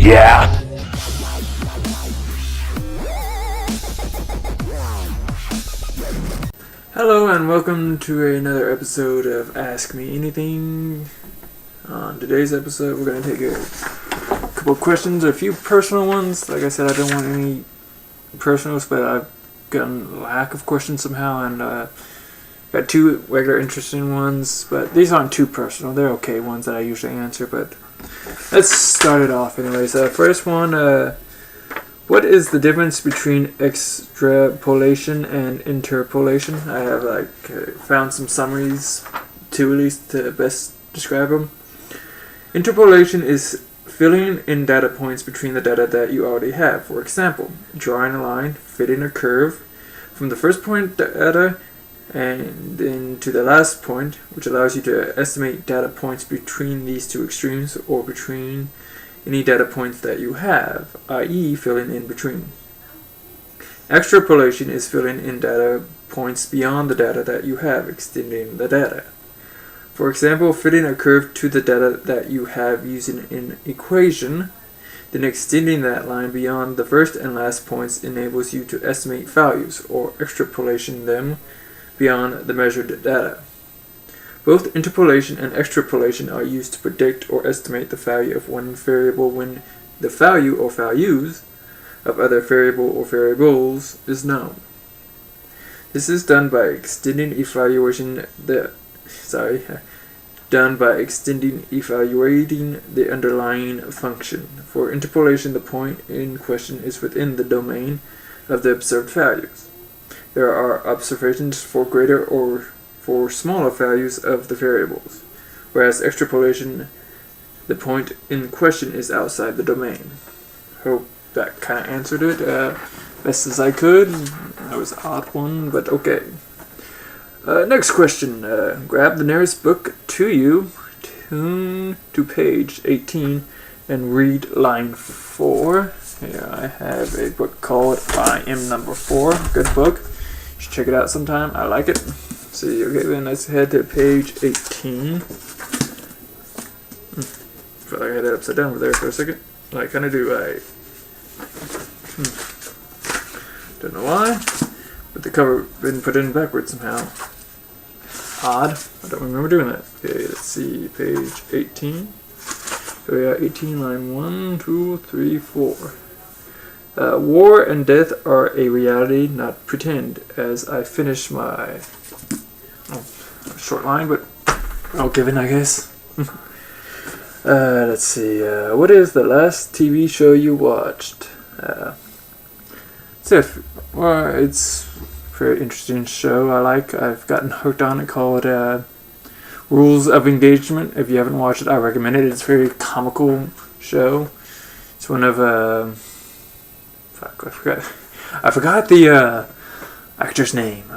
Yeah? Hello and welcome to another episode of Ask Me Anything. On today's episode we're going to take a couple of questions, a few personal ones. Like I said, I don't want any personals, but I've gotten lack of questions somehow, and got two regular interesting ones, but these aren't too personal. They're okay ones that I usually answer, but let's start it off anyways. First one, what is the difference between extrapolation and interpolation? I have found some summaries, two at least, to best describe them. Interpolation is filling in data points between the data that you already have. For example, drawing a line, fitting a curve from the first point data and then to the last point, which allows you to estimate data points between these two extremes or between any data points that you have, i.e. filling in between. Extrapolation is filling in data points beyond the data that you have, extending the data. For example, fitting a curve to the data that you have using an equation, then extending that line beyond the first and last points enables you to estimate values, or extrapolation them beyond the measured data. Both interpolation and extrapolation are used to predict or estimate the value of one variable when the value or values of other variable or variables is known. This is done by extending evaluating the underlying function. For interpolation, the point in question is within the domain of the observed values. There are observations for greater or for smaller values of the variables, whereas extrapolation, the point in question is outside the domain. Hope that kind of answered it best as I could. That was an odd one, but okay. Next question. Grab the nearest book to you, turn to page 18, and read line 4. Here I have a book called I Am Number 4. Good book. You should check it out sometime. I like it. See, okay, then let's head to page 18. Felt like I had that upside down over there for a second. I kind of do. Don't know why, but the cover been put in backwards somehow. Odd. I don't remember doing that. Okay, let's see, page 18. So yeah, 18, line 1, 2, 3, 4. War and death are a reality, not pretend. As I finish my short line, but all given, I guess. Let's see. What is the last TV show you watched? It's a very interesting show. I've gotten hooked on it, called Rules of Engagement. If you haven't watched it, I recommend it. It's a very comical show. It's one of I forgot the actor's name.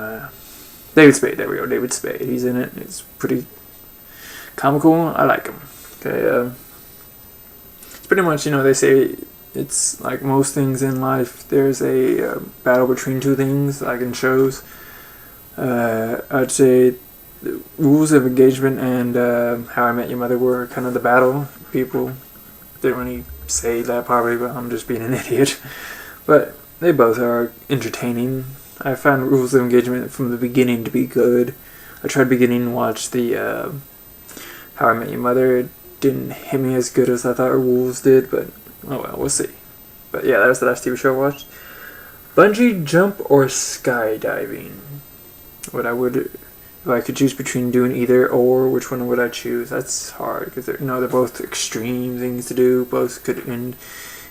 David Spade. There we go. David Spade. He's in it. It's pretty comical. I like him. Okay. It's pretty much, they say it's like most things in life. There's a battle between two things, like in shows. I'd say the Rules of Engagement and How I Met Your Mother were kind of the battle. People didn't really say that probably, but I'm just being an idiot. But they both are entertaining. I found Rules of Engagement from the beginning to be good. I tried beginning to watch the How I Met Your Mother. It didn't hit me as good as I thought Rules did, but oh well, we'll see. But yeah, that was the last TV show I watched. Bungee jump or skydiving? If I could choose between doing either or, which one would I choose? That's hard because they're both extreme things to do. Both could end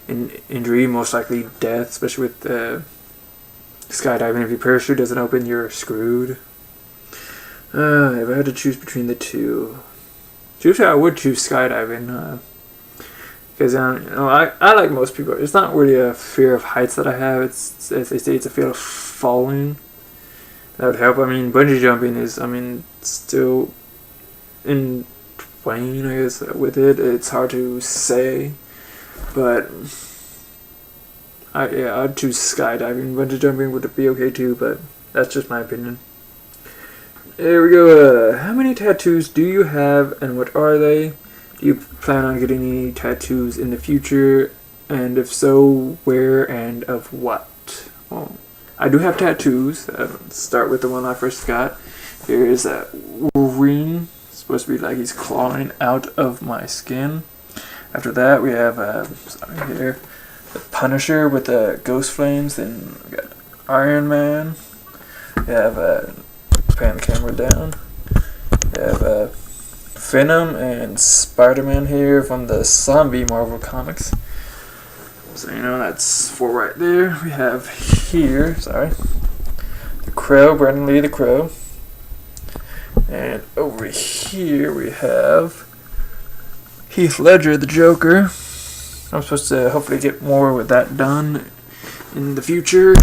in injury, most likely death, especially with skydiving. If your parachute doesn't open, you're screwed. If I had to choose between the two, usually I would choose skydiving. Because I like most people. It's not really a fear of heights that I have. It's, as they say, it's a fear of falling. That would help. I mean, bungee jumping is, still in twain, I guess, with it. It's hard to say. But I'd choose skydiving. Bungee jumping would be okay too, but that's just my opinion. There we go. How many tattoos do you have, and what are they? Do you plan on getting any tattoos in the future? And if so, where and of what? Well, I do have tattoos. Let's start with the one I first got. Here's a Wolverine. It's supposed to be like he's clawing out of my skin. After that, we have here the Punisher with the ghost flames. Then we got Iron Man. We have pan the camera down. We have Venom and Spider-Man here from the zombie Marvel comics. So that's 4 right there. We have here, the Crow, Brandon Lee the Crow. And over here we have Heath Ledger the Joker. I'm supposed to hopefully get more with that done in the future.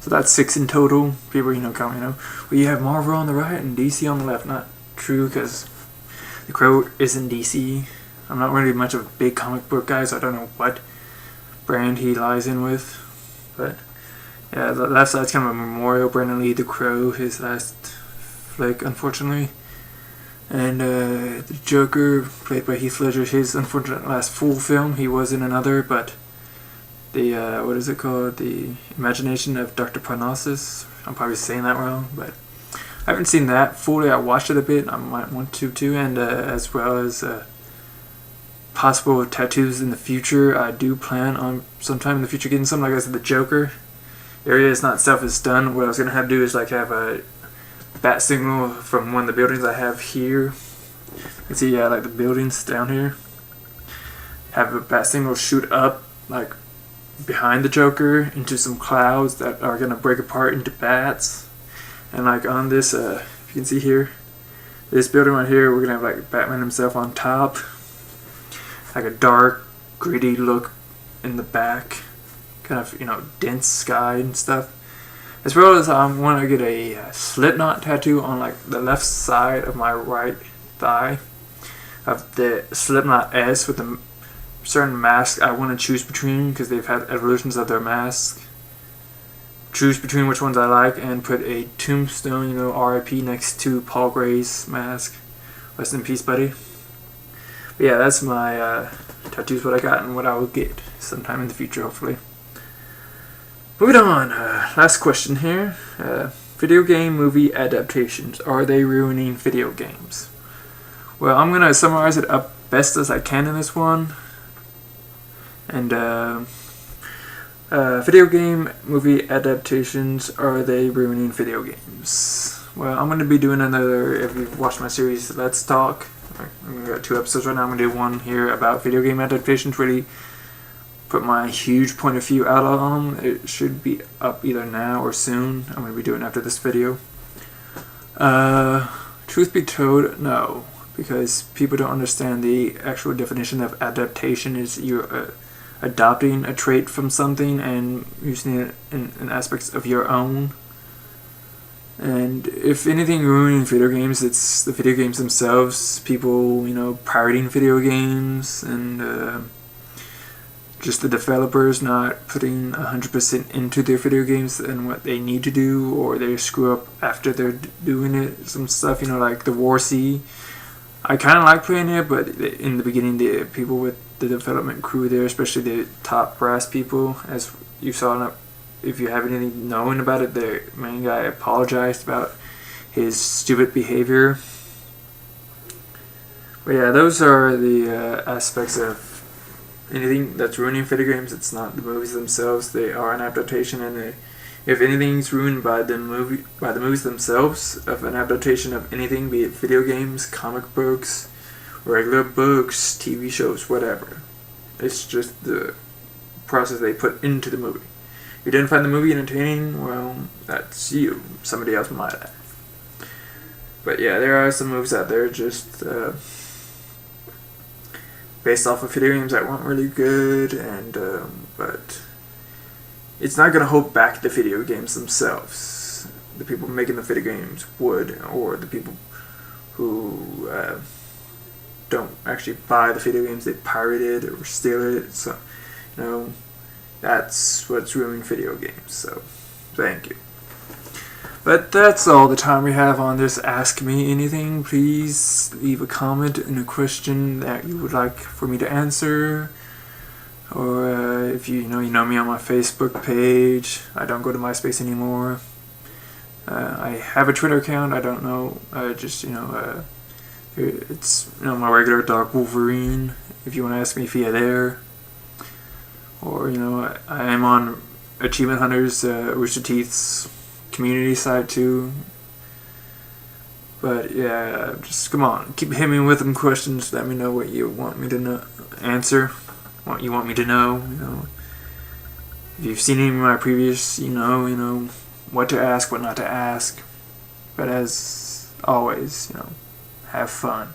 So that's 6 in total. People, comment, well, you have Marvel on the right and DC on the left. Not true, because the Crow isn't DC. I'm not really much of a big comic book guy, so I don't know what brand he lies in with. But yeah, the left side's kind of a memorial. Brandon Lee the Crow, his last flick, unfortunately. And the Joker, played by Heath Ledger, his unfortunate last full film. He was in another, but the, what is it called? The Imagination of Dr. Parnassus. I'm probably saying that wrong, but I haven't seen that fully. I watched it a bit. I might want to too, and as well as possible tattoos in the future. I do plan on sometime in the future getting something like I said, the Joker. Area is not stuff is done. What I was gonna have to do is have a bat signal from one of the buildings I have here. You can see like the buildings down here. Have a bat signal shoot up behind the Joker into some clouds that are gonna break apart into bats. And on this, if you can see here, this building right here, we're gonna have Batman himself on top. A dark, gritty look in the back, kind of dense sky and stuff. As well as I want to get a Slipknot tattoo on the left side of my right thigh of the Slipknot S with a certain mask I want to choose between, because they've had evolutions of their mask. Choose between which ones I like and put a tombstone, R.I.P. next to Paul Gray's mask. Rest in peace, buddy. But yeah, that's my tattoos, what I got and what I will get sometime in the future, hopefully. Moving on, last question here. Video game movie adaptations. Are they ruining video games? Well, I'm going to summarize it up best as I can in this one. And video game movie adaptations, are they ruining video games? Well, I'm going to be doing another, if you've watched my series, Let's Talk. I've got 2 episodes right now. I'm going to do one here about video game adaptations, really put my huge point of view out on them. It should be up either now or soon. I'm going to be doing it after this video. Truth be told, no, because people don't understand the actual definition of adaptation. Is you're adopting a trait from something and using it in aspects of your own. And if anything ruining video games, it's the video games themselves. People, pirating video games, and just the developers not putting 100% into their video games and what they need to do, or they screw up after they're doing it. Some stuff, like the War C. I kind of like playing it, but in the beginning, the people with the development crew there, especially the top brass people, as you saw if you have anything knowing about it, the main guy apologized about his stupid behavior. But yeah, those are the aspects of anything that's ruining video games. It's not the movies themselves. They are an adaptation, and if anything's ruined by the movies themselves of an adaptation of anything, be it video games, comic books, regular books, TV shows, whatever. It's just the process they put into the movie. If you didn't find the movie entertaining, well, that's you. Somebody else might have. But yeah, there are some movies out there just based off of video games that weren't really good, and but it's not going to hold back the video games themselves. The people making the video games would, or the people who don't actually buy the video games, they pirate it or steal it. So, that's what's ruining video games. So, thank you. But that's all the time we have on this Ask Me Anything. Please leave a comment and a question that you would like for me to answer. Or if you know me on my Facebook page. I don't go to MySpace anymore. I have a Twitter account. I don't know. It's my regular Dark Wolverine. If you want to ask me via there. Or I am on Achievement Hunters, Rooster Teeth's community side too. But yeah, just come on, keep hitting me with some questions. Let me know what you want me to answer, what you want me to know. If you've seen any of my previous, you know what to ask, what not to ask. But as always, have fun.